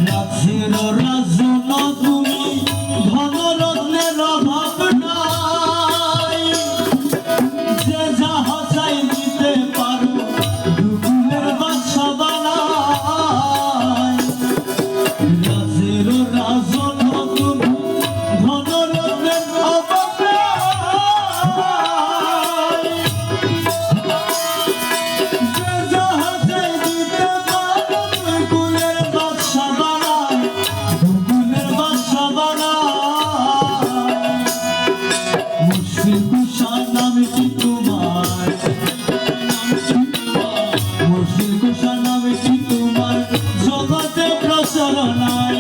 রাজ্যের রাজন তুমি, ধনরত্নের অভাব নাই, যে যাহা চাই দিতে পারো, দুগুলের বাদশা বানাই। রাজ্যের রাজন তুমি, ধনরত্নের অভাব নাই, যে যাহা চাই দিতে পারো, দুগুলের বাদশা বানাই, দুগুলের বাদশা বানাই। মুর্শিদ কুষাণ নামটি তোমার, মুর্শিদ কুষাণ নামটি তোমার, জগতে প্রচার নাই।